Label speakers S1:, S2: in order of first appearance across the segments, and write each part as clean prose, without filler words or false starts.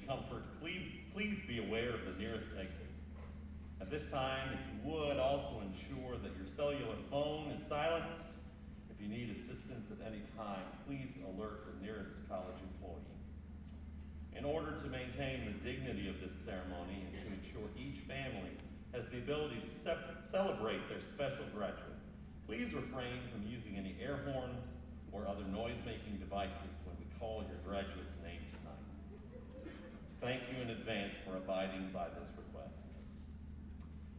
S1: comfort, please be aware of the nearest exit. At this time, if you would, also ensure that your cellular phone is silenced. If you need assistance at any time, please alert the nearest college employee. In order to maintain the dignity of this ceremony and to ensure each family has the ability to celebrate their special graduate, please refrain from using any air horns or other noise-making devices when we call your graduate's name tonight. Thank you in advance for abiding by this request.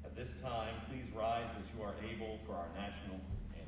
S1: At this time, please rise as you are able for our national anthem.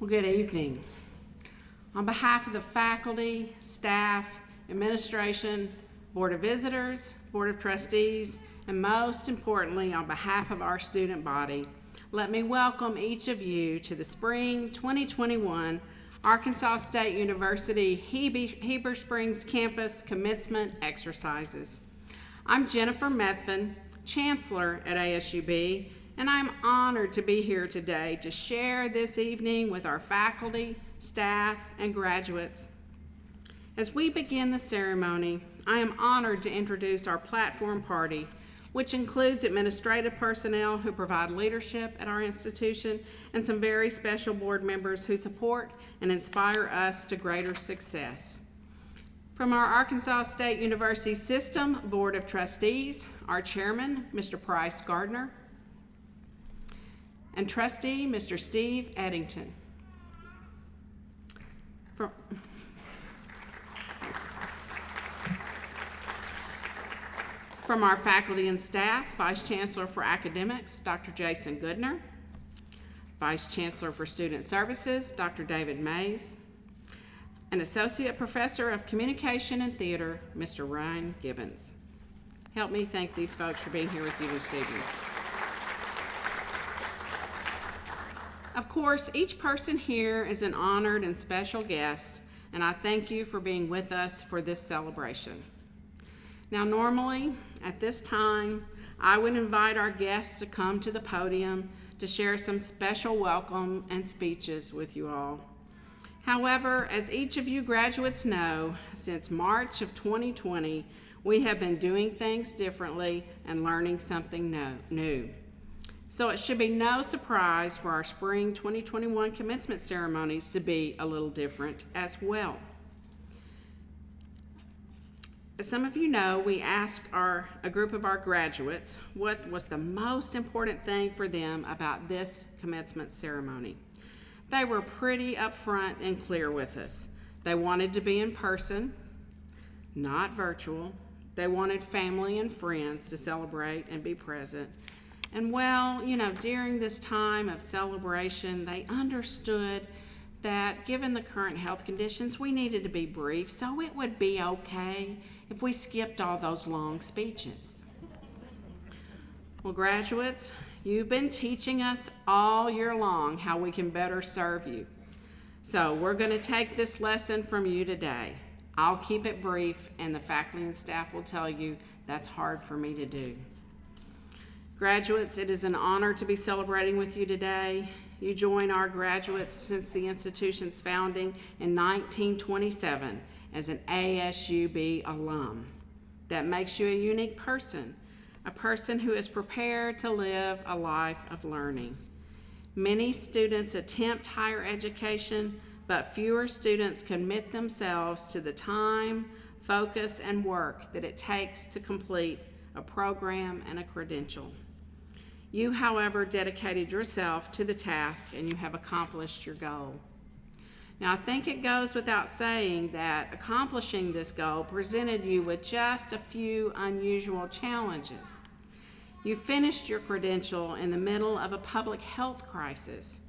S2: Well, good evening. On behalf of the faculty, staff, administration, Board of Visitors, Board of Trustees, and most importantly, on behalf of our student body, let me welcome each of you to the Spring 2021 Arkansas State University Heber Springs Campus Commencement Exercises. I'm Jennifer Methvin, Chancellor at ASU-Beebe, and I'm honored to be here today to share this evening with our faculty, staff, and graduates. As we begin the ceremony, I am honored to introduce our platform party, which includes administrative personnel who provide leadership at our institution and some very special board members who support and inspire us to greater success. From our Arkansas State University System Board of Trustees, our chairman, Mr. Price Gardner, and trustee, Mr. Steve Eddington. From our faculty and staff, Vice Chancellor for Academics, Dr. Jason Goodner, Vice Chancellor for Student Services, Dr. David Mays, and Associate Professor of Communication and Theater, Mr. Ryan Gibbons. Help me thank these folks for being here with you this evening. Of course, each person here is an honored and special guest, and I thank you for being with us for this celebration. Now, normally, at this time, I would invite our guests to come to the podium to share some special welcome and speeches with you all. However, as each of you graduates know, since March of 2020, we have been doing things differently and learning something new. So it should be no surprise for our Spring 2021 commencement ceremonies to be a little different as well. As some of you know, we asked a group of our graduates what was the most important thing for them about this commencement ceremony. They were pretty upfront and clear with us. They wanted to be in person, not virtual. They wanted family and friends to celebrate and be present. And well, during this time of celebration, they understood that given the current health conditions, we needed to be brief, so it would be okay if we skipped all those long speeches. Well, graduates, you've been teaching us all year long how we can better serve you. So we're going to take this lesson from you today. I'll keep it brief, and the faculty and staff will tell you that's hard for me to do. Graduates, it is an honor to be celebrating with you today. You join our graduates since the institution's founding in 1927 as an ASU-Beebe alum. That makes you a unique person, a person who is prepared to live a life of learning. Many students attempt higher education, but fewer students commit themselves to the time, focus, and work that it takes to complete a program and a credential. You, however, dedicated yourself to the task and you have accomplished your goal. Now, I think it goes without saying that accomplishing this goal presented you with just a few unusual challenges. You finished your credential in the middle of a public health crisis,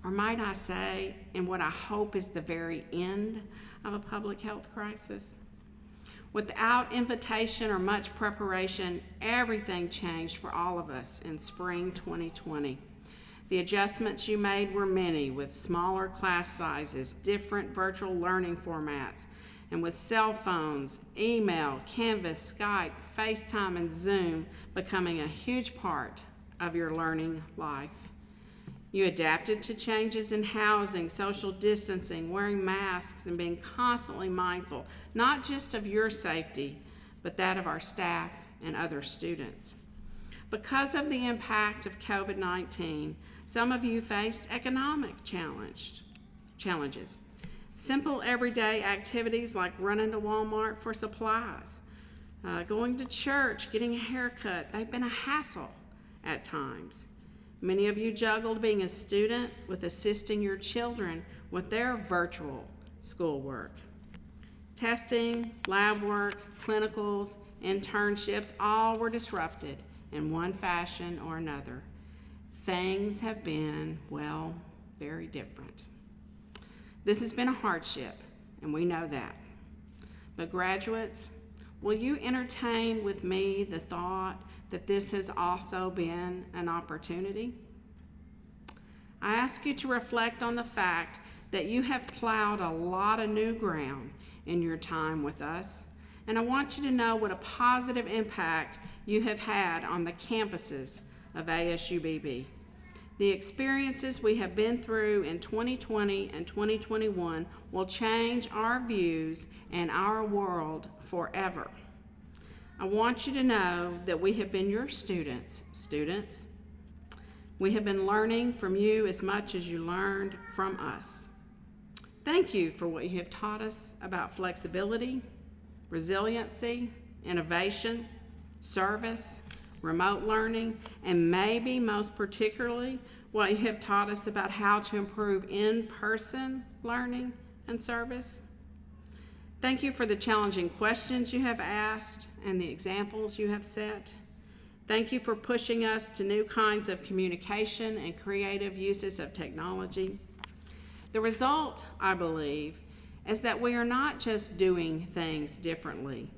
S2: or might I say, in what I hope is the very end of a public health crisis. Without invitation or much preparation, everything changed for all of us in spring 2020. The adjustments you made were many, with smaller class sizes, different virtual learning formats, and with cell phones, email, Canvas, Skype, FaceTime, and Zoom becoming a huge part of your learning life. You adapted to changes in housing, social distancing, wearing masks, and being constantly mindful, not just of your safety, but that of our staff and other students. Because of the impact of COVID-19, some of you faced economic challenges. Simple everyday activities like running to Walmart for supplies, going to church, getting a haircut, they've been a hassle at times. Many of you juggled being a student with assisting your children with their virtual schoolwork. Testing, lab work, clinicals, internships, all were disrupted in one fashion or another. Things have been, well, very different. This has been a hardship, and we know that. But graduates, will you entertain with me the thought that this has also been an opportunity? I ask you to reflect on the fact that you have plowed a lot of new ground in your time with us, and I want you to know what a positive impact you have had on the campuses of ASU-Beebe. The experiences we have been through in 2020 and 2021 will change our views and our world forever. I want you to know that we have been your students. We have been learning from you as much as you learned from us. Thank you for what you have taught us about flexibility, resiliency, innovation, service, remote learning, and maybe most particularly, what you have taught us about how to improve in-person learning and service. Thank you for the challenging questions you have asked and the examples you have set. Thank you for pushing us to new kinds of communication and creative uses of technology. The result, I believe, is that we are not just doing things differently.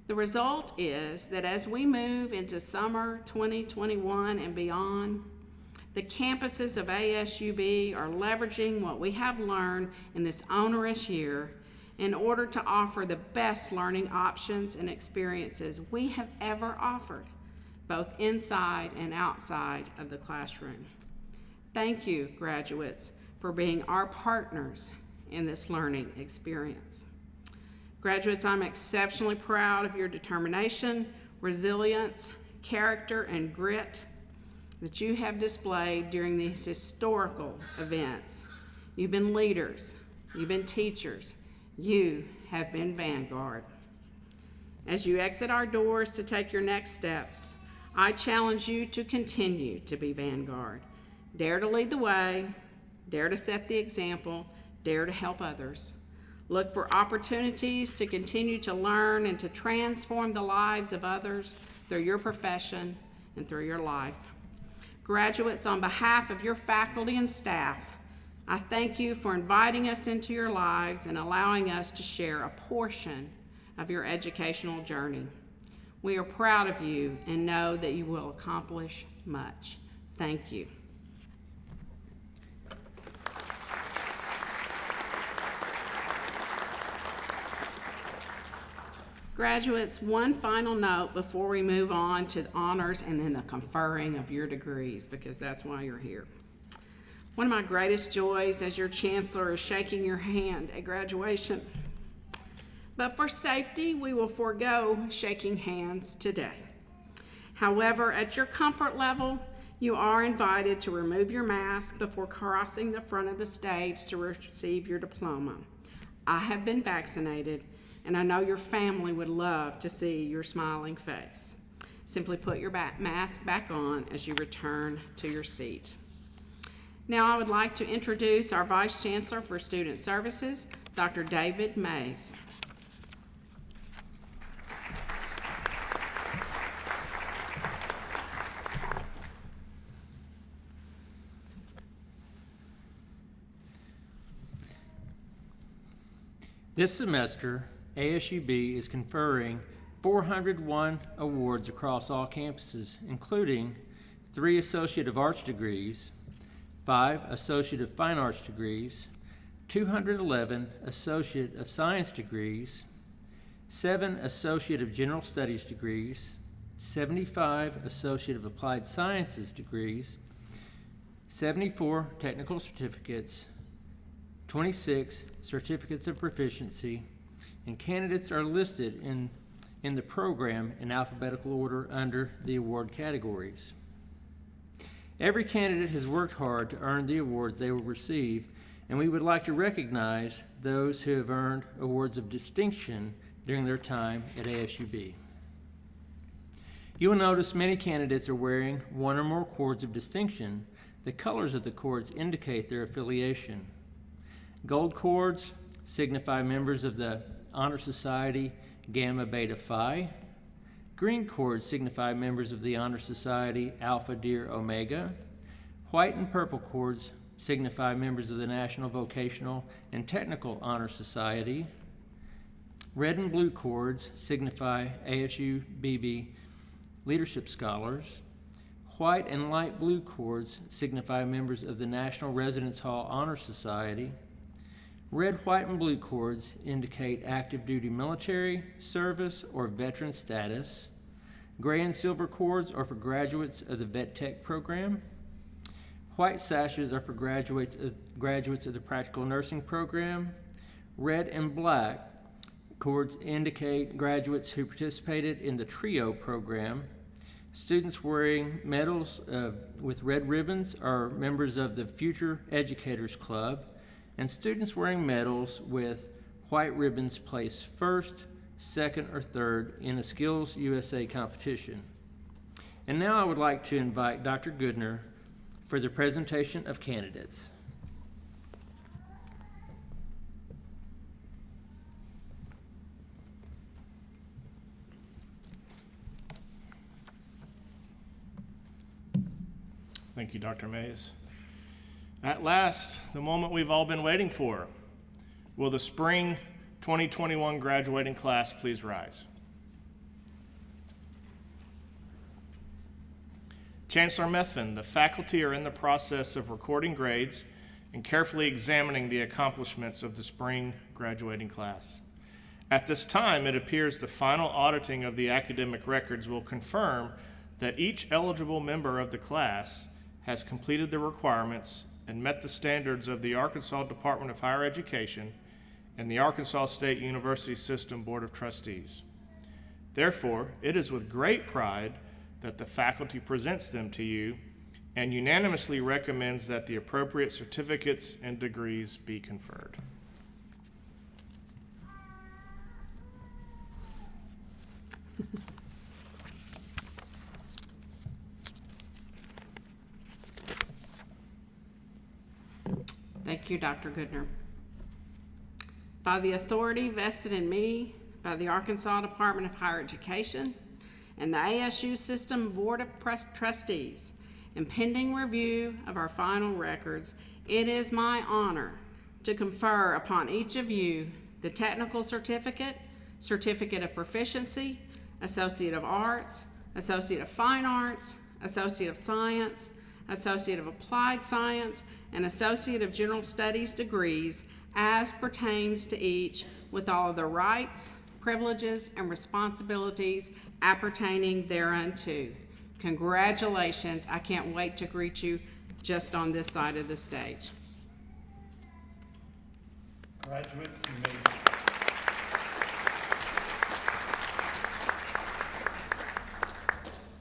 S2: The result is that as we move into summer 2021 and beyond, the campuses of ASU-Beebe are leveraging what we have learned in this onerous year in order to offer the best learning options and experiences we have ever offered, both inside and outside of the classroom. Thank you, graduates, for being our partners in this learning experience. Graduates, I'm exceptionally proud of your determination, resilience, character, and grit that you have displayed during these historical events. You've been leaders, you've been teachers, you have been vanguard. As you exit our doors to take your next steps, I challenge you to continue to be vanguard. Dare to lead the way, dare to set the example, dare to help others. Look for opportunities to continue to learn and to transform the lives of others through your profession and through your life. Graduates, on behalf of your faculty and staff, I thank you for inviting us into your lives and allowing us to share a portion of your educational journey. We are proud of you and know that you will accomplish much. Thank you. Graduates, one final note before we move on to the honors and then the conferring of your degrees, because that's why you're here. One of my greatest joys as your chancellor is shaking your hand at graduation. But for safety, we will forego shaking hands today. However, at your comfort level, you are invited to remove your mask before crossing the front of the stage to receive your diploma. I have been vaccinated, and I know your family would love to see your smiling face. Simply put your mask back on as you return to your seat. Now I would like to introduce our Vice Chancellor for Student Services, Dr. David Mays.
S3: This semester, ASU-Beebe is conferring 401 awards across all campuses, including 3 Associate of Arts degrees, 5 Associate of Fine Arts degrees, 211 Associate of Science degrees, 7 Associate of General Studies degrees, 75 Associate of Applied Sciences degrees, 74 Technical Certificates, 26 Certificates of Proficiency, and candidates are listed in the program in alphabetical order under the award categories. Every candidate has worked hard to earn the awards they will receive, and we would like to recognize those who have earned awards of distinction during their time at ASU-Beebe. You will notice many candidates are wearing one or more cords of distinction. The colors of the cords indicate their affiliation. Gold cords signify members of the Honor Society Gamma Beta Phi. Green cords signify members of the Honor Society Alpha Deer Omega. White and purple cords signify members of the National Vocational and Technical Honor Society. Red and blue cords signify ASU-Beebe Leadership Scholars. White and light blue cords signify members of the National Residence Hall Honor Society. Red, white, and blue cords indicate active duty military, service, or veteran status. Gray and silver cords are for graduates of the Vet Tech program. White sashes are for graduates of the Practical Nursing program. Red and black cords indicate graduates who participated in the TRIO program. Students wearing medals with red ribbons are members of the Future Educators Club, and students wearing medals with white ribbons place first, second, or third in a Skills USA competition. And now I would like to invite Dr. Goodner for the presentation of candidates.
S4: Thank you, Dr. Mays. At last, the moment we've all been waiting for. Will the spring 2021 graduating class please rise? Chancellor Methvin, the faculty are in the process of recording grades and carefully examining the accomplishments of the spring graduating class. At this time, it appears the final auditing of the academic records will confirm that each eligible member of the class has completed the requirements and met the standards of the Arkansas Department of Higher Education and the Arkansas State University System Board of Trustees. Therefore, it is with great pride that the faculty presents them to you and unanimously recommends that the appropriate certificates and degrees be conferred.
S2: Thank you, Dr. Goodner. By the authority vested in me by the Arkansas Department of Higher Education and the ASU System Board of Trustees, and pending review of our final records, It is my honor to confer upon each of you the technical certificate, certificate of proficiency, Associate of Arts, Associate of Fine Arts, Associate of Science, Associate of Applied Science, and Associate of General Studies degrees as pertains to each, with all of the rights, privileges, and responsibilities appertaining thereunto. Congratulations. I can't wait to greet you just on this side of the stage.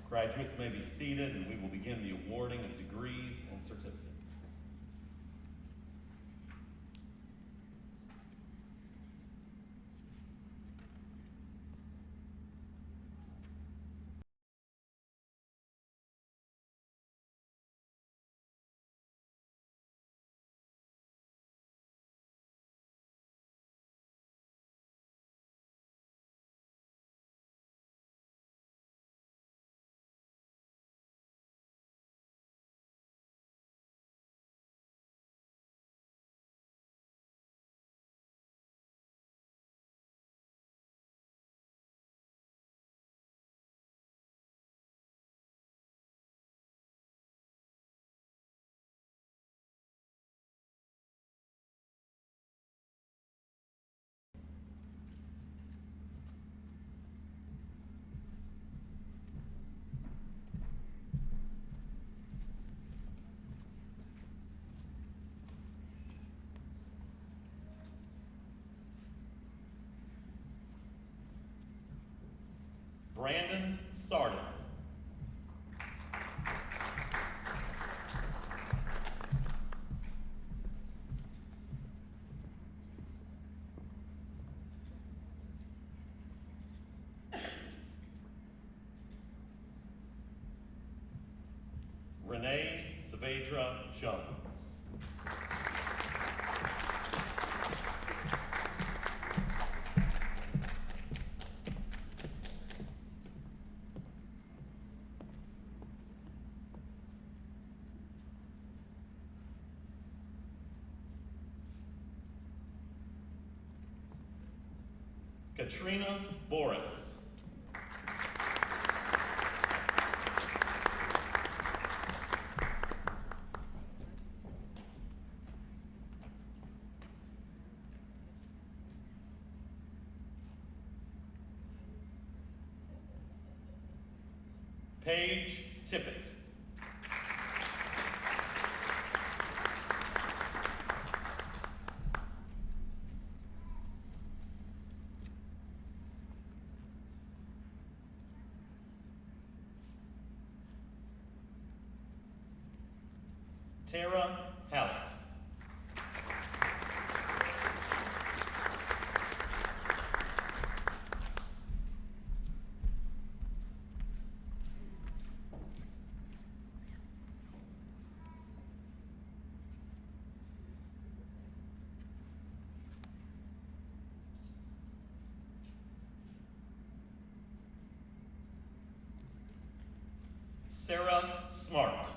S1: Graduates, may be seated, and we will begin the awarding of degrees and certificates. Brandon Sarden. Renee Saavedra Jones. Katrina Boris. Paige Tippett. Tara Hallett. Sarah Smart.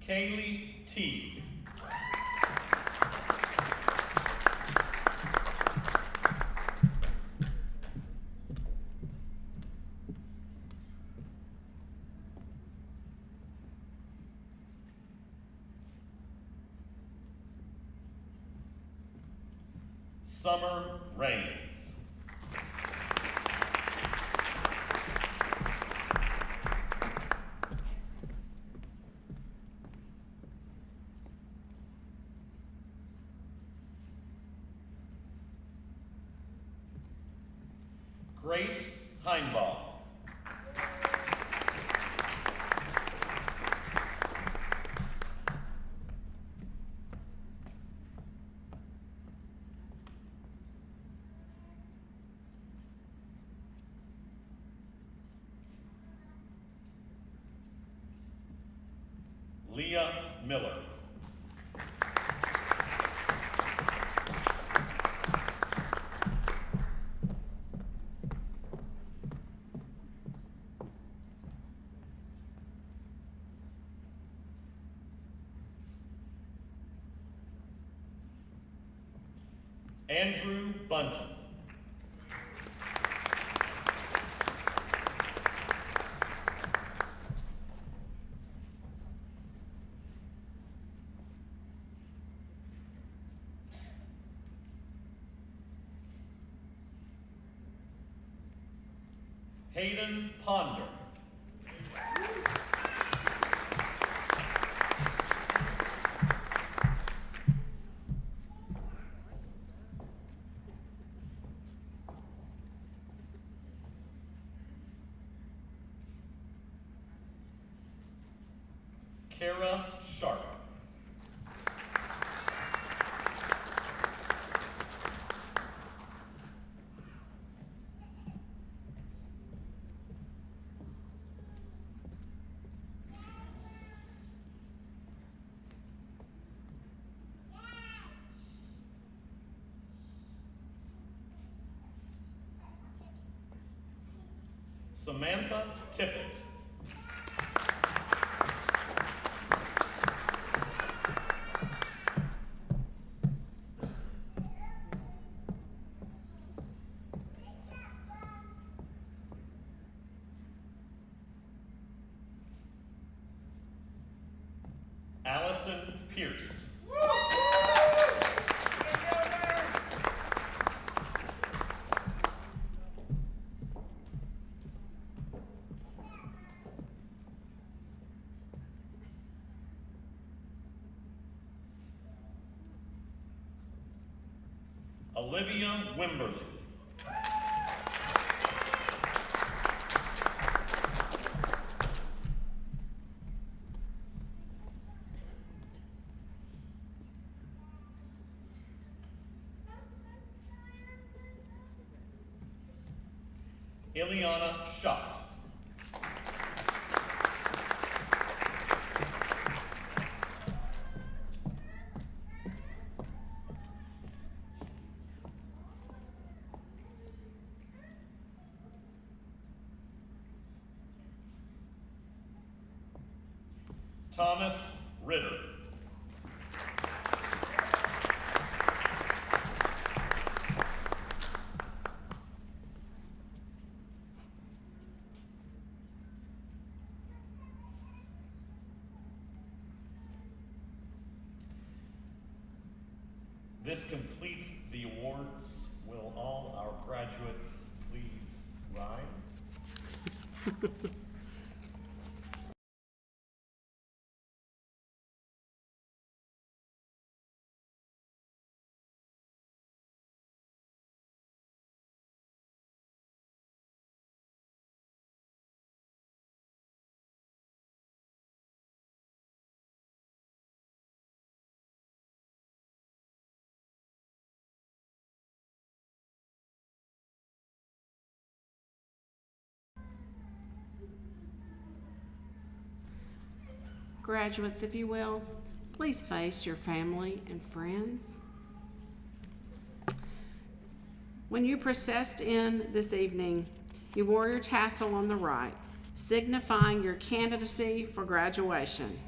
S1: Kaylee Teague. Summer Rains. Grace Heinbaugh. Leah Miller. Andrew Bunton. Hayden Ponder. Kara Sharp. Samantha Tippett. Allison Pierce. Olivia Wimberly. Ileana Schott. Thomas Ritter. This completes the awards. Will all our graduates please rise?
S2: Graduates, if you will, please face your family and friends. When you processed in this evening, you wore your tassel on the right, signifying your candidacy for graduation.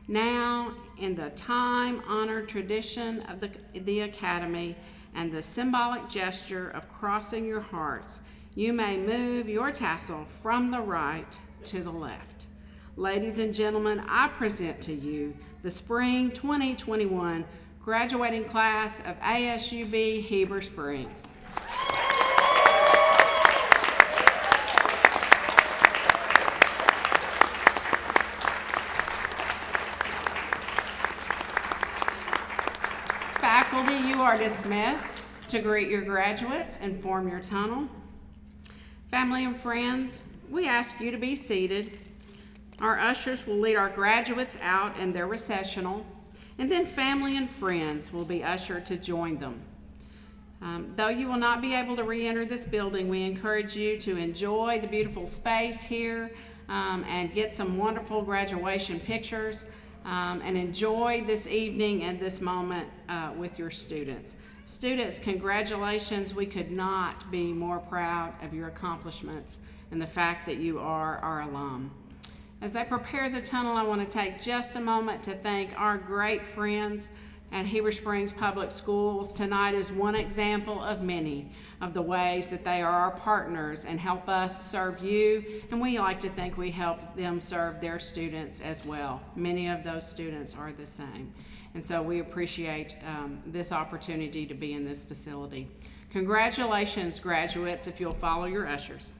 S2: Now, in the time-honored tradition of the Academy and the symbolic gesture of crossing your hearts, you may move your tassel from the right to the left. Ladies and gentlemen, I present to you the Spring 2021 graduating class of ASU-Beebe Heber Springs. Faculty, you are dismissed to greet your graduates and form your tunnel. Family and friends, we ask you to be seated. Our ushers will lead our graduates out in their recessional, and then family and friends will be ushered to join them. Though you will not be able to re-enter this building, we encourage you to enjoy the beautiful space here and get some wonderful graduation pictures. and enjoy this evening and this moment with your students. Students, congratulations. We could not be more proud of your accomplishments and the fact that you are our alum. As they prepare the tunnel, I want to take just a moment to thank our great friends at Heber Springs Public Schools. Tonight is one example of many of the ways that they are our partners and help us serve you, and we like to think we help them serve their students as well. Many of those students are the same, and so we appreciate this opportunity to be in this facility. Congratulations, graduates, if you'll follow your ushers.